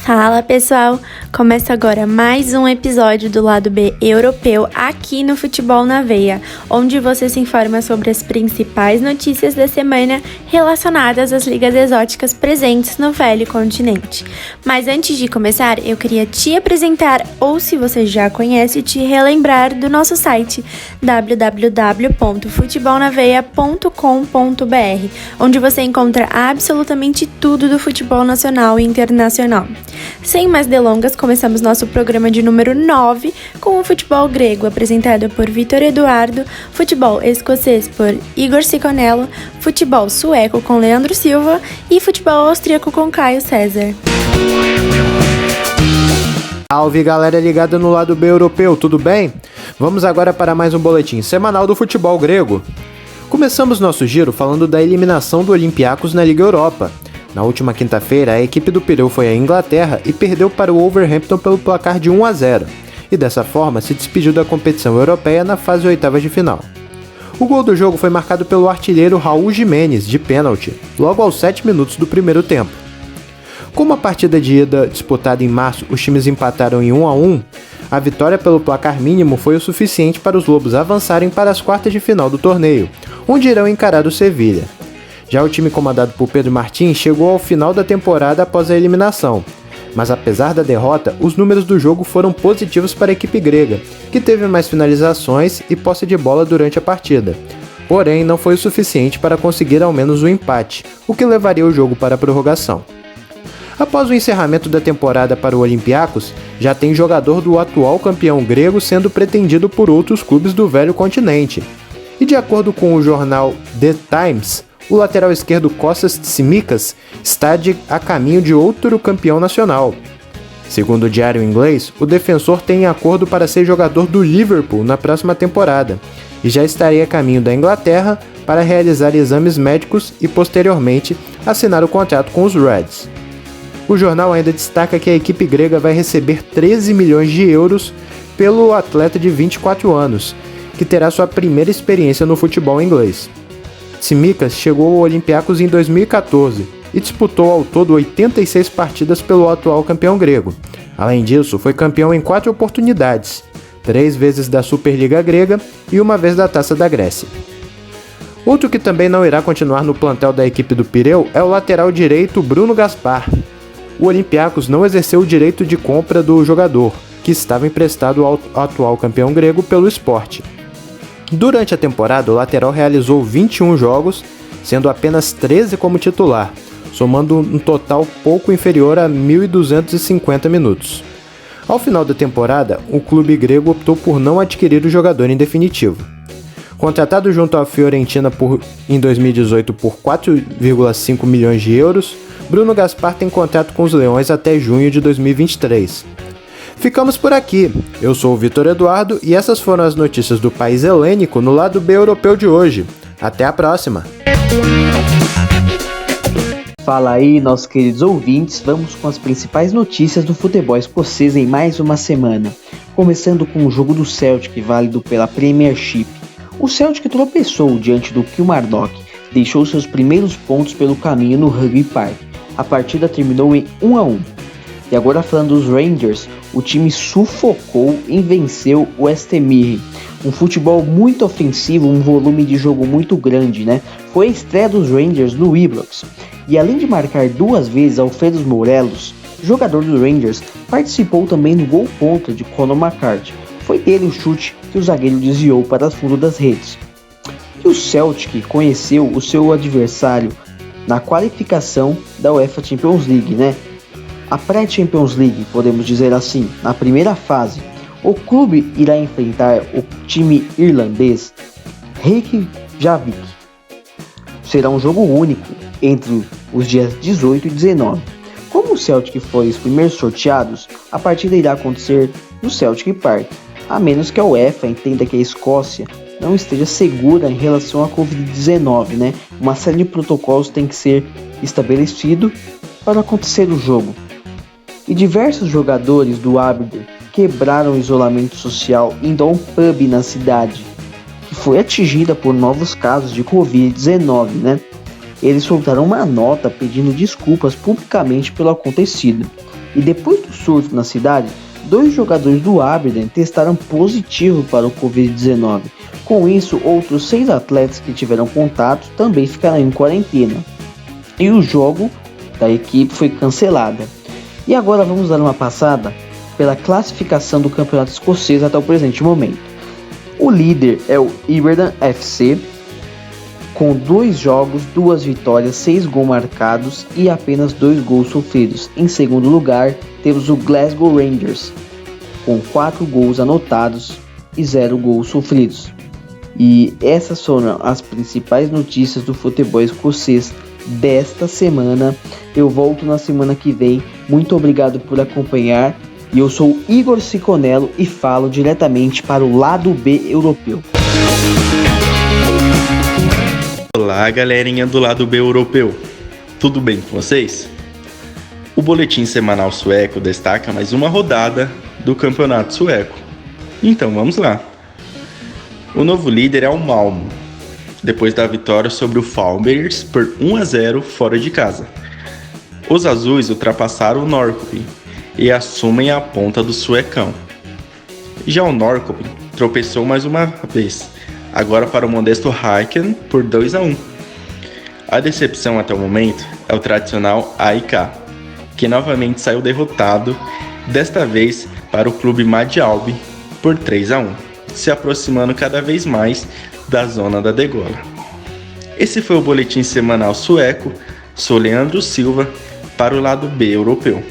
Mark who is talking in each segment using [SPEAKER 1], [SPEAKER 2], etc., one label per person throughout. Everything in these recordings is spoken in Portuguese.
[SPEAKER 1] Fala pessoal, começa agora mais um episódio do Lado B Europeu aqui no Futebol na Veia, onde você se informa sobre as principais notícias da semana relacionadas às ligas exóticas presentes no velho continente. Mas antes de começar, eu queria te apresentar, ou se você já conhece, te relembrar do nosso site www.futebolnaveia.com.br, onde você encontra absolutamente tudo do futebol nacional e internacional. Sem mais delongas, começamos nosso programa de número 9 com o futebol grego, apresentado por Vitor Eduardo, futebol escocês por Igor Ciconello, futebol sueco com Leandro Silva e futebol austríaco com Caio César.
[SPEAKER 2] Salve galera ligada no Lado B Europeu, tudo bem? Vamos agora para mais um boletim semanal do futebol grego. Começamos nosso giro falando da eliminação do Olympiacos na Liga Europa. Na última quinta-feira, a equipe do Pireu foi à Inglaterra e perdeu para o Wolverhampton pelo placar de 1-0, e dessa forma se despediu da competição europeia na fase oitavas de final. O gol do jogo foi marcado pelo artilheiro Raul Jimenez, de pênalti, logo aos 7 minutos do primeiro tempo. Como a partida de ida disputada em março, os times empataram em 1-1, a vitória pelo placar mínimo foi o suficiente para os Lobos avançarem para as quartas de final do torneio, onde irão encarar o Sevilha. Já o time comandado por Pedro Martins chegou ao final da temporada após a eliminação, mas apesar da derrota, os números do jogo foram positivos para a equipe grega, que teve mais finalizações e posse de bola durante a partida. Porém, não foi o suficiente para conseguir ao menos um empate, o que levaria o jogo para a prorrogação. Após o encerramento da temporada para o Olympiacos, já tem jogador do atual campeão grego sendo pretendido por outros clubes do velho continente. E de acordo com o jornal The Times, o lateral esquerdo Kostas Tsimikas está a caminho de outro campeão nacional. Segundo o diário inglês, o defensor tem acordo para ser jogador do Liverpool na próxima temporada e já estaria a caminho da Inglaterra para realizar exames médicos e posteriormente assinar o contrato com os Reds. O jornal ainda destaca que a equipe grega vai receber 13 milhões de euros pelo atleta de 24 anos, que terá sua primeira experiência no futebol inglês. Tsimikas chegou ao Olympiacos em 2014 e disputou ao todo 86 partidas pelo atual campeão grego. Além disso, foi campeão em 4 oportunidades, 3 vezes da Superliga grega e 1 vez da Taça da Grécia. Outro que também não irá continuar no plantel da equipe do Pireu é o lateral direito Bruno Gaspar. O Olympiacos não exerceu o direito de compra do jogador, que estava emprestado ao atual campeão grego pelo Sport. Durante a temporada, o lateral realizou 21 jogos, sendo apenas 13 como titular, somando um total pouco inferior a 1.250 minutos. Ao final da temporada, o clube grego optou por não adquirir o jogador em definitivo. Contratado junto à Fiorentina em 2018 por 4,5 milhões de euros, Bruno Gaspar tem contrato com os Leões até junho de 2023. Ficamos por aqui. Eu sou o Vitor Eduardo e essas foram as notícias do país helênico no Lado B Europeu de hoje. Até a próxima!
[SPEAKER 3] Fala aí, nossos queridos ouvintes, vamos com as principais notícias do futebol escocês em mais uma semana. Começando com o jogo do Celtic, válido pela Premiership. O Celtic tropeçou diante do Kilmarnock, deixou seus primeiros pontos pelo caminho no Rugby Park. A partida terminou em 1-1. E agora falando dos Rangers, o time sufocou e venceu o West Ham. Um futebol muito ofensivo, um volume de jogo muito grande, né? Foi a estreia dos Rangers no Ibrox. E além de marcar 2 vezes Alfredo Morelos, jogador dos Rangers, participou também do gol contra de Conor McCarthy. Foi dele o chute que o zagueiro desviou para o fundo das redes. E o Celtic conheceu o seu adversário na qualificação da UEFA Champions League, né? A pré-Champions League, podemos dizer assim, na primeira fase, o clube irá enfrentar o time irlandês Reykjavik. Será um jogo único entre os dias 18 e 19. Como o Celtic foi os primeiros sorteados, a partida irá acontecer no Celtic Park, a menos que a UEFA entenda que a Escócia não esteja segura em relação à Covid-19, né? Uma série de protocolos tem que ser estabelecido para acontecer o jogo. E diversos jogadores do Aberdeen quebraram o isolamento social indo a um pub na cidade, que foi atingida por novos casos de Covid-19, né? Eles soltaram uma nota pedindo desculpas publicamente pelo acontecido. E depois do surto na cidade, 2 jogadores do Aberdeen testaram positivo para o Covid-19. Com isso, outros 6 atletas que tiveram contato também ficaram em quarentena. E o jogo da equipe foi cancelada. E agora vamos dar uma passada pela classificação do campeonato escocês até o presente momento. O líder é o Aberdeen FC, com 2 jogos, 2 vitórias, 6 gols marcados e apenas 2 gols sofridos. Em segundo lugar, temos o Glasgow Rangers, com 4 gols anotados e 0 gols sofridos. E essas foram as principais notícias do futebol escocês desta semana. Eu volto na semana que vem. Muito obrigado por acompanhar. E eu sou Igor Ciconello e falo diretamente para o lado B europeu.
[SPEAKER 4] Olá, galerinha do lado B europeu. Tudo bem com vocês? O boletim semanal sueco destaca mais uma rodada do campeonato sueco. Então vamos lá. O novo líder é o Malmö, depois da vitória sobre o Falbers por 1-0 fora de casa. Os azuis ultrapassaram o Norrköping e assumem a ponta do suecão. Já o Norrköping tropeçou mais uma vez, agora para o modesto Häcken por 2-1. A decepção até o momento é o tradicional AIK, que novamente saiu derrotado, desta vez para o clube Midtjylland por 3-1, se aproximando cada vez mais da zona da degola. Esse foi o boletim semanal sueco. Sou Leandro Silva para o lado B europeu.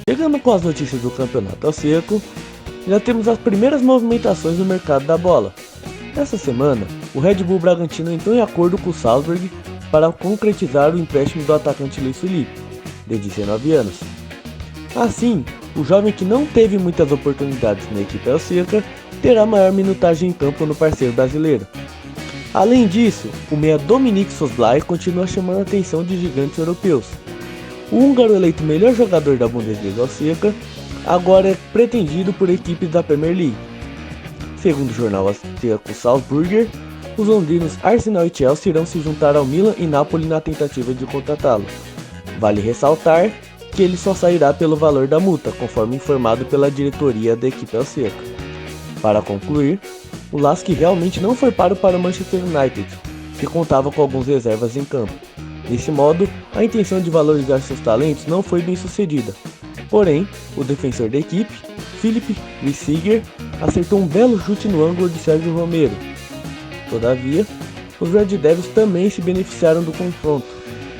[SPEAKER 5] Chegando com as notícias do campeonato sueco, já temos as primeiras movimentações no mercado da bola. Nessa semana, o Red Bull Bragantino entrou em acordo com o Salzburg para concretizar o empréstimo do atacante Luiz Felipe, de 19 anos. Assim, o jovem que não teve muitas oportunidades na equipe austríaca terá maior minutagem em campo no parceiro brasileiro. Além disso, o meia Dominik Szoboszlai continua chamando a atenção de gigantes europeus. O húngaro eleito melhor jogador da Bundesliga austríaca agora é pretendido por equipes da Premier League. Segundo o jornal austríaco Salzburger, os londrinos Arsenal e Chelsea irão se juntar ao Milan e Napoli na tentativa de contratá-lo. Vale ressaltar que ele só sairá pelo valor da multa, conforme informado pela diretoria da equipe austríaca. Para concluir, o Lask realmente não foi para o Manchester United, que contava com alguns reservas em campo. Desse modo, a intenção de valorizar seus talentos não foi bem sucedida. Porém, o defensor da equipe, Philipp Riesiger, acertou um belo chute no ângulo de Sérgio Romero. Todavia, os Red Devils também se beneficiaram do confronto,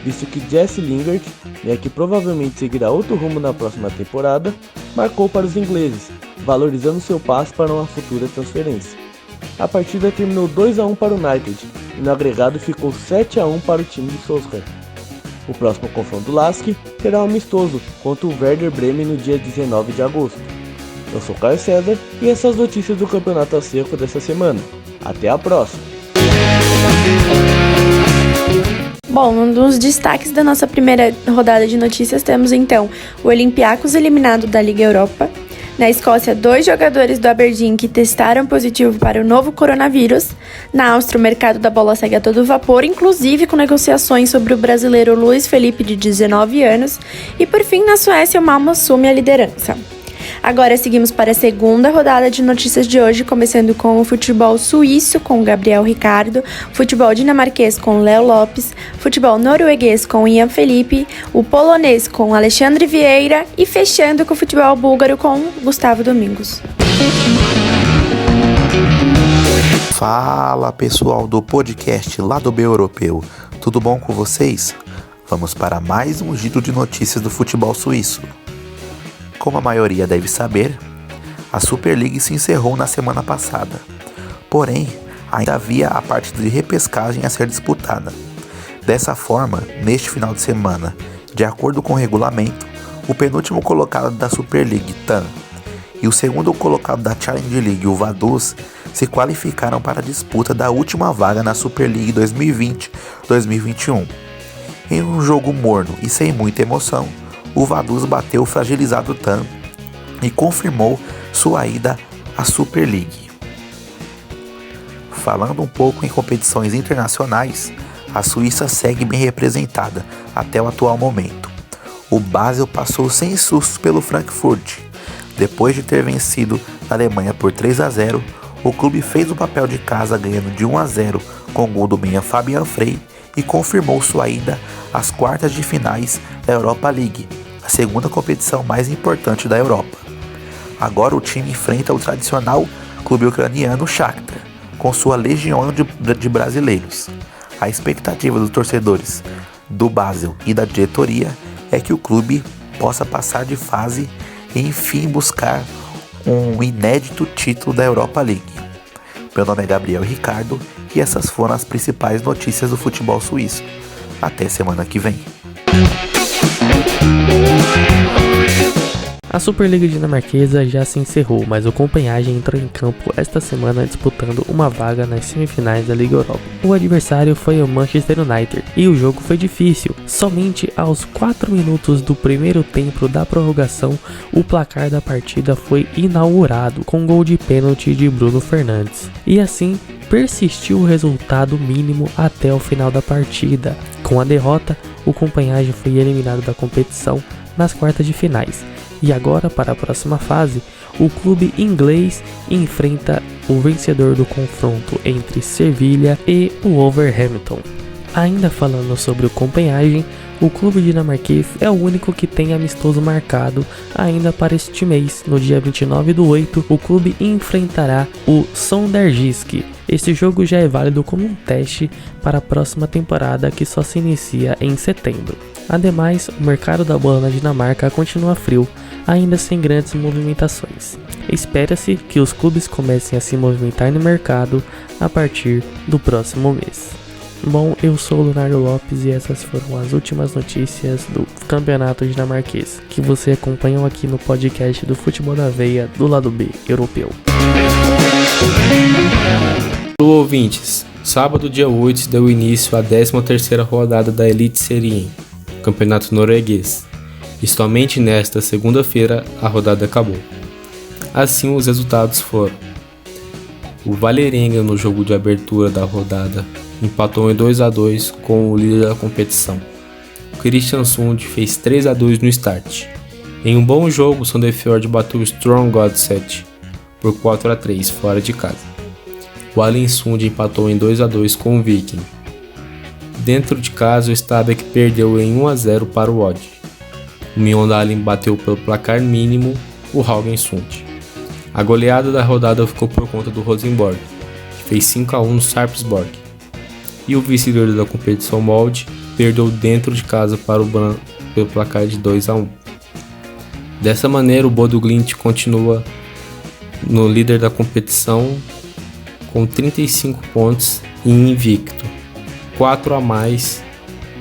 [SPEAKER 5] visto que Jesse Lingard, que provavelmente seguirá outro rumo na próxima temporada, marcou para os ingleses, valorizando seu passe para uma futura transferência. A partida terminou 2-1 para o United e no agregado ficou 7-1 para o time de Solskjaer. O próximo confronto do Lask será um amistoso contra o Werder Bremen no dia 19 de agosto. Eu sou Caio César e essas são as notícias do campeonato austríaco dessa semana. Até a próxima!
[SPEAKER 1] Bom, um dos destaques da nossa primeira rodada de notícias temos então o Olympiacos eliminado da Liga Europa. Na Escócia, 2 jogadores do Aberdeen que testaram positivo para o novo coronavírus. Na Áustria, o mercado da bola segue a todo vapor, inclusive com negociações sobre o brasileiro Luiz Felipe, de 19 anos. E por fim, na Suécia, o Malmö assume a liderança. Agora seguimos para a segunda rodada de notícias de hoje, começando com o futebol suíço com o Gabriel Ricardo, futebol dinamarquês com o Léo Lopes, futebol norueguês com o Ian Felipe, o polonês com o Alexandre Vieira e fechando com o futebol búlgaro com o Gustavo Domingos.
[SPEAKER 6] Fala pessoal do podcast Lado B Europeu, tudo bom com vocês? Vamos para mais um giro de notícias do futebol suíço. Como a maioria deve saber, a Super League se encerrou na semana passada. Porém, ainda havia a partida de repescagem a ser disputada. Dessa forma, neste final de semana, de acordo com o regulamento, o penúltimo colocado da Super League, TAM, e o segundo colocado da Challenge League, o Vaduz, se qualificaram para a disputa da última vaga na Super League 2020-2021. Em um jogo morno e sem muita emoção, o Vaduz bateu o fragilizado TAM e confirmou sua ida à Super League. Falando um pouco em competições internacionais, a Suíça segue bem representada até o atual momento. O Basel passou sem sustos pelo Frankfurt. Depois de ter vencido a Alemanha por 3-0, o clube fez o papel de casa ganhando de 1-0 com o gol do meia Fabian Frey e confirmou sua ida às quartas de finais da Europa League, a segunda competição mais importante da Europa. Agora o time enfrenta o tradicional clube ucraniano Shakhtar, com sua legião de brasileiros. A expectativa dos torcedores do Basel e da diretoria é que o clube possa passar de fase e enfim buscar um inédito título da Europa League. Meu nome é Gabriel Ricardo e essas foram as principais notícias do futebol suíço. Até semana que vem.
[SPEAKER 7] A Superliga dinamarquesa já se encerrou, mas o Copenhagen entrou em campo esta semana disputando uma vaga nas semifinais da Liga Europa. O adversário foi o Manchester United e o jogo foi difícil. Somente aos 4 minutos do primeiro tempo da prorrogação, o placar da partida foi inaugurado com gol de pênalti de Bruno Fernandes. E assim, persistiu o resultado mínimo até o final da partida. Com a derrota, o Copenhagen foi eliminado da competição nas quartas de finais. E agora, para a próxima fase, o clube inglês enfrenta o vencedor do confronto entre Sevilha e o Wolverhampton. Ainda falando sobre o Copenhagen, o clube dinamarquês é o único que tem amistoso marcado ainda para este mês. No dia 29/8, o clube enfrentará o Sonderjyske. Este jogo já é válido como um teste para a próxima temporada, que só se inicia em setembro. Ademais, o mercado da bola na Dinamarca continua frio, ainda sem grandes movimentações. Espera-se que os clubes comecem a se movimentar no mercado a partir do próximo mês. Bom, eu sou o Leonardo Lopes e essas foram as últimas notícias do campeonato dinamarquês, que você acompanhou aqui no podcast do Futebol na Veia do lado B europeu.
[SPEAKER 8] Olá, ouvintes! Sábado, dia 8, deu início à 13ª rodada da Eliteserien, campeonato norueguês, e somente nesta segunda-feira a rodada acabou. Assim, os resultados foram: o Vålerenga, no jogo de abertura da rodada, empatou em 2-2 com o líder da competição. O Kristiansund fez 3-2 no start. Em um bom jogo, o Sandefjord bateu o Strong Godset por 4-3 fora de casa. O Alensund empatou em 2-2 com o Viking. Dentro de casa, o Stabæk perdeu em 1-0 para o Odd. O Mjøndalen bateu pelo placar mínimo o Haugesund. A goleada da rodada ficou por conta do Rosenborg, que fez 5-1 no Sarpsborg. E o vice-líder da competição Molde perdeu dentro de casa para o Brann pelo placar de 2-1. Dessa maneira, o Bodo Glimt continua no líder da competição com 35 pontos e invicto, 4 a mais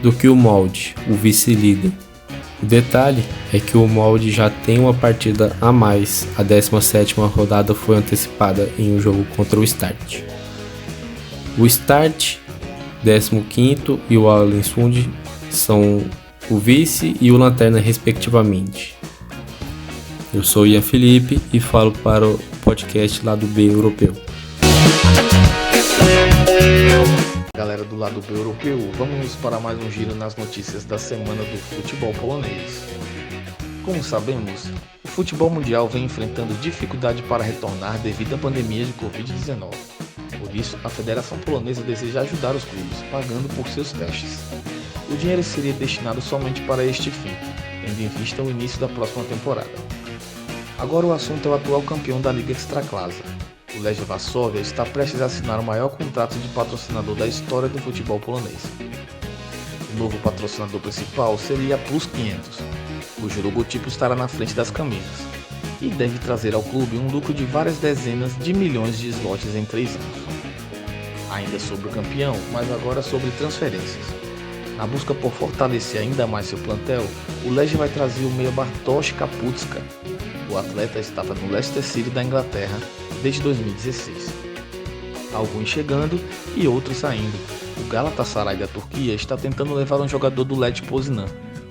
[SPEAKER 8] do que o Molde, o vice-líder. O detalhe é que o Molde já tem uma partida a mais. A 17ª rodada foi antecipada em um jogo contra o Start. O Start, 15º, e o Alensund são o vice e o lanterna respectivamente. Eu sou Ian Felipe e falo para o podcast Lado B Europeu.
[SPEAKER 9] Galera do Lado B Europeu, vamos para mais um giro nas notícias da semana do futebol polonês. Como sabemos, o futebol mundial vem enfrentando dificuldade para retornar devido à pandemia de Covid-19. Por isso, a Federação Polonesa deseja ajudar os clubes, pagando por seus testes. O dinheiro seria destinado somente para este fim, tendo em vista o início da próxima temporada. Agora o assunto é o atual campeão da Liga Ekstraklasa. O Legia Varsóvia está prestes a assinar o maior contrato de patrocinador da história do futebol polonês. O novo patrocinador principal seria a Plus 500, cujo logotipo estará na frente das camisas, e deve trazer ao clube um lucro de várias dezenas de milhões de zlotys em 3 anos. Ainda sobre o campeão, mas agora sobre transferências. Na busca por fortalecer ainda mais seu plantel, o Legia vai trazer o meia Bartosz Kapustka. O atleta estava no Leicester City da Inglaterra desde 2016. Alguns chegando e outros saindo. O Galatasaray da Turquia está tentando levar um jogador do Lech Poznan.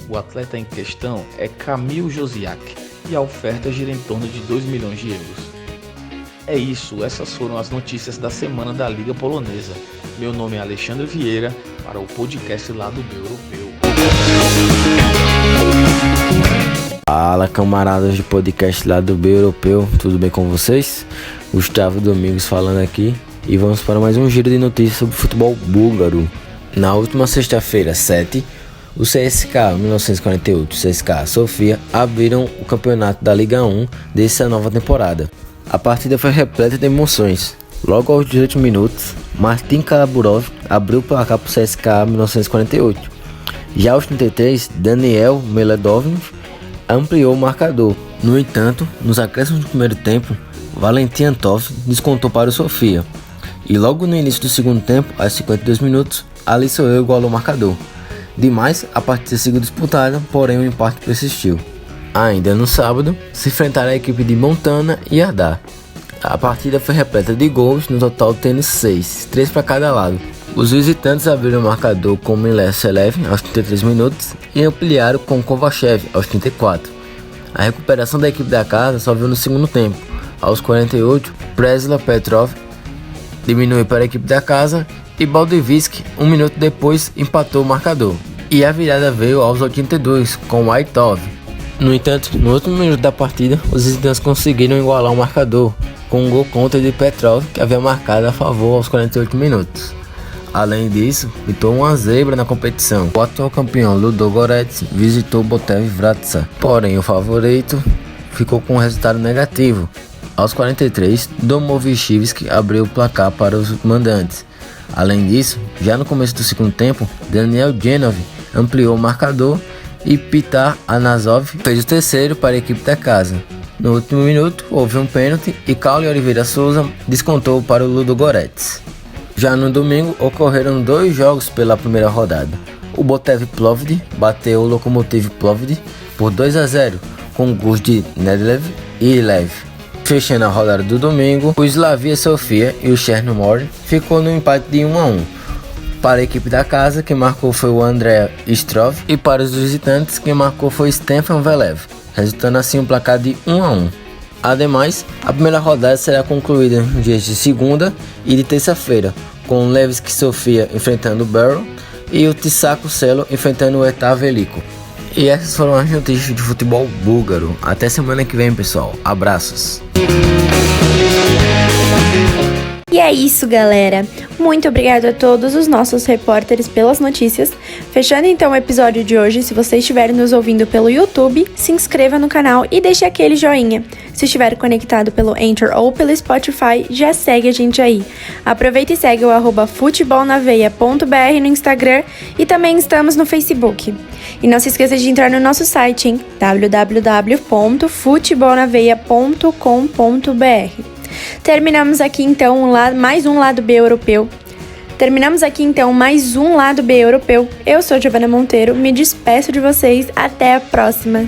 [SPEAKER 9] O atleta em questão é Kamil Josiak e a oferta gira em torno de 2 milhões de euros. É isso, essas foram as notícias da semana da Liga Polonesa. Meu nome é Alexandre Vieira, para o podcast Lado B Europeu.
[SPEAKER 10] Fala, camaradas do podcast Lado B Europeu, tudo bem com vocês? Gustavo Domingos falando aqui e vamos para mais um giro de notícias sobre futebol búlgaro. Na última sexta-feira, 7, o CSKA 1948 e o CSKA Sofia abriram o campeonato da Liga 1 dessa nova temporada. A partida foi repleta de emoções. Logo aos 18 minutos, Martin Kalaburov abriu o placar para o CSKA 1948. Já aos 33, Daniel Meledovin ampliou o marcador. No entanto, nos acréscimos do primeiro tempo, Valentin Antov descontou para o Sofia. E logo no início do segundo tempo, aos 52 minutos, Alisson igualou o marcador. Demais, a partida seguiu disputada, porém o empate persistiu. Ainda no sábado, se enfrentaram a equipe de Montana e Ardar. A partida foi repleta de gols, no total tendo 6, 3 para cada lado. Os visitantes abriram o marcador com Miles Selev aos 33 minutos e ampliaram com Kovachev aos 34. A recuperação da equipe da casa só veio no segundo tempo. Aos 48, Presla Petrov diminuiu para a equipe da casa e Baldivitsky, um minuto depois, empatou o marcador. E a virada veio aos 82 com Aitov. No entanto, no último minuto da partida, os visitantes conseguiram igualar o marcador com um gol contra de Petrov, que havia marcado a favor aos 48 minutos. Além disso, pintou uma zebra na competição. O atual campeão Ludogorets visitou Botev Vratsa, porém o favorito ficou com um resultado negativo. Aos 43, Domovichivski abriu o placar para os mandantes. Além disso, já no começo do segundo tempo, Daniel Genov ampliou o marcador e Pitar Anazov fez o terceiro para a equipe da casa. No último minuto, houve um pênalti e Caule Oliveira Souza descontou para o Ludogorets. Já no domingo, ocorreram 2 jogos pela primeira rodada. O Botev Plovdiv bateu o Lokomotiv Plovdiv por 2-0, com gols de Nedlev e Lev. Fechando a rodada do domingo, o Slavia Sofia e o Chernomor ficou no empate de 1-1. Para a equipe da casa, quem marcou foi o Andrei Strov, e para os visitantes, quem marcou foi Stefan Velev, resultando assim um placar de 1-1. Ademais, a primeira rodada será concluída nos dias de segunda e de terça-feira, com o Levski Sofia enfrentando o Barrow e o Tissaco Selo enfrentando o Eta Veliko. E essas foram as notícias de futebol búlgaro. Até semana que vem, pessoal. Abraços.
[SPEAKER 1] E é isso, galera. Muito obrigado a todos os nossos repórteres pelas notícias. Fechando então o episódio de hoje, se você estiver nos ouvindo pelo YouTube, se inscreva no canal e deixe aquele joinha. Se estiver conectado pelo Anchor ou pelo Spotify, já segue a gente aí. Aproveita e segue o @futebolnaveia.br no Instagram e também estamos no Facebook. E não se esqueça de entrar no nosso site, hein? www.futebolnaveia.com.br. Terminamos aqui então mais um Lado B Europeu. Eu sou Giovana Monteiro, me despeço de vocês, até a próxima.